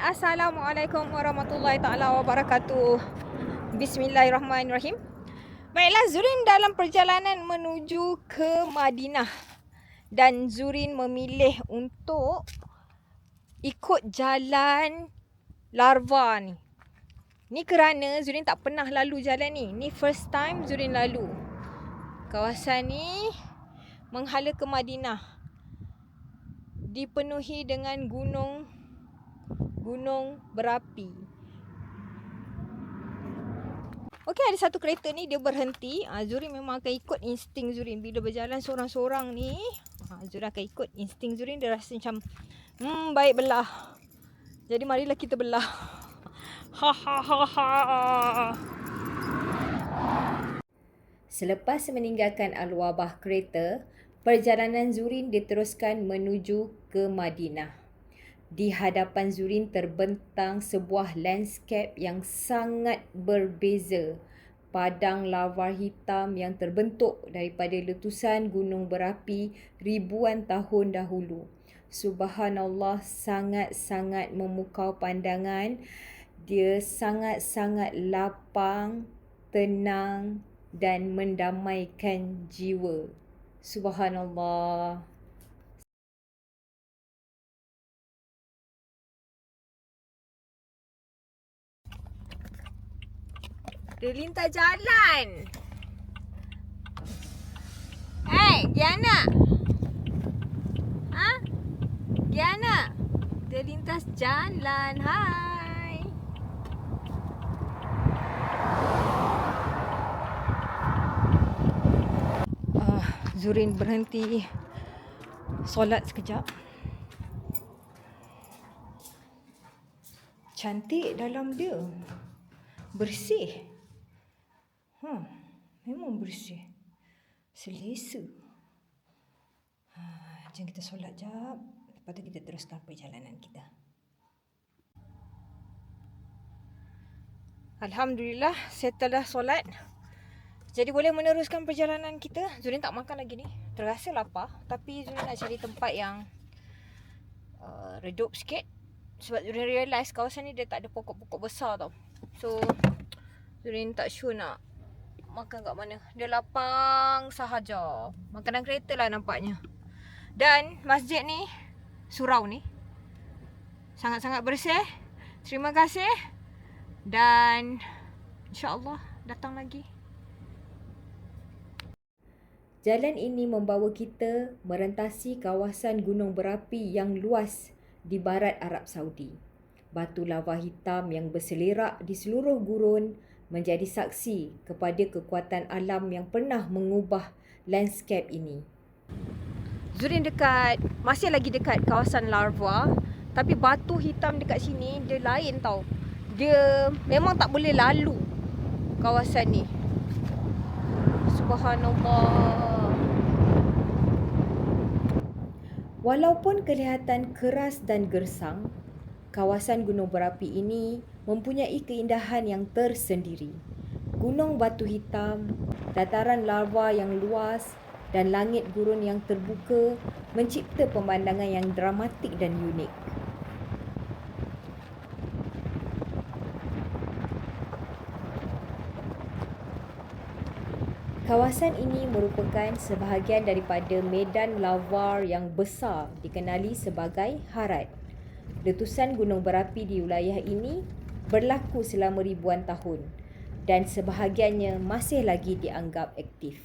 Assalamualaikum warahmatullahi taala wabarakatuh. Bismillahirrahmanirrahim. Baiklah, Zurin dalam perjalanan menuju ke Madinah dan Zurin memilih untuk ikut jalan larva ni. Ni kerana Zurin tak pernah lalu jalan ni. Ni first time Zurin lalu. Kawasan ni menghala ke Madinah. Dipenuhi dengan gunung berapi. Okey, ada satu kereta ni dia berhenti. Zurin memang akan ikut insting Zurin. Bila berjalan seorang-seorang ni, Zurin akan ikut insting Zurin. Dia rasa macam baik belah. Jadi marilah kita belah. Ha ha ha ha. Selepas meninggalkan Al-Wabah kereta, perjalanan Zurin diteruskan menuju ke Madinah. Di hadapan Zurin terbentang sebuah landscape yang sangat berbeza. Padang lava hitam yang terbentuk daripada letusan gunung berapi ribuan tahun dahulu. Subhanallah, sangat-sangat memukau pandangan. Dia sangat-sangat lapang, tenang dan mendamaikan jiwa. Subhanallah. Dia lintas jalan. Giana. Giana. Dia lintas jalan. Hai. Zurin berhenti solat sekejap. Cantik dalam dia. Bersih. Memang bersih. Selesa. Jom kita solat jap. Lepas tu kita teruskan perjalanan kita. Alhamdulillah, setelah solat, jadi boleh meneruskan perjalanan kita. Zurin tak makan lagi ni. Terasa lapar. Tapi Zurin nak cari tempat yang redup sikit. Sebab Zurin realise kawasan ni dia tak ada pokok-pokok besar tau. So, Zurin tak sure nak makan kat mana. Dia lapang sahaja. Makanan kereta lah nampaknya. Dan masjid ni, surau ni, sangat-sangat bersih. Terima kasih. Dan insya-Allah datang lagi. Jalan ini membawa kita merentasi kawasan gunung berapi yang luas di barat Arab Saudi. Batu lava hitam yang berselerak di seluruh gurun menjadi saksi kepada kekuatan alam yang pernah mengubah landscape ini. Zurin masih lagi dekat kawasan larva, tapi batu hitam dekat sini dia lain tau. Dia memang tak boleh lalu kawasan ni. Subhanallah. Walaupun kelihatan keras dan gersang, kawasan gunung berapi ini mempunyai keindahan yang tersendiri. Gunung batu hitam, dataran lava yang luas dan langit gurun yang terbuka mencipta pemandangan yang dramatik dan unik. Kawasan ini merupakan sebahagian daripada medan lava yang besar dikenali sebagai Harad. Letusan gunung berapi di wilayah ini berlaku selama ribuan tahun dan sebahagiannya masih lagi dianggap aktif.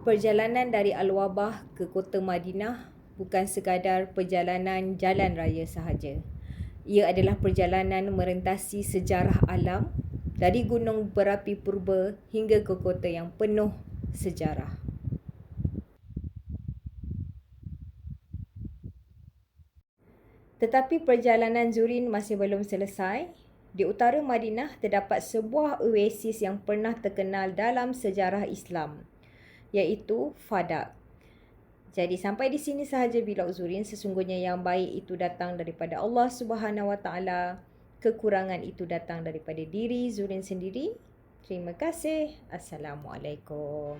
Perjalanan dari Al-Wabah ke kota Madinah bukan sekadar perjalanan jalan raya sahaja. Ia adalah perjalanan merentasi sejarah alam dari gunung berapi purba hingga ke kota yang penuh sejarah. Tetapi perjalanan Zurin masih belum selesai. Di utara Madinah terdapat sebuah oasis yang pernah terkenal dalam sejarah Islam, iaitu Fadak. Jadi sampai di sini sahaja vlog Zurin. Sesungguhnya yang baik itu datang daripada Allah Subhanahu Wa Taala. Kekurangan itu datang daripada diri Zurin sendiri. Terima kasih. Assalamualaikum.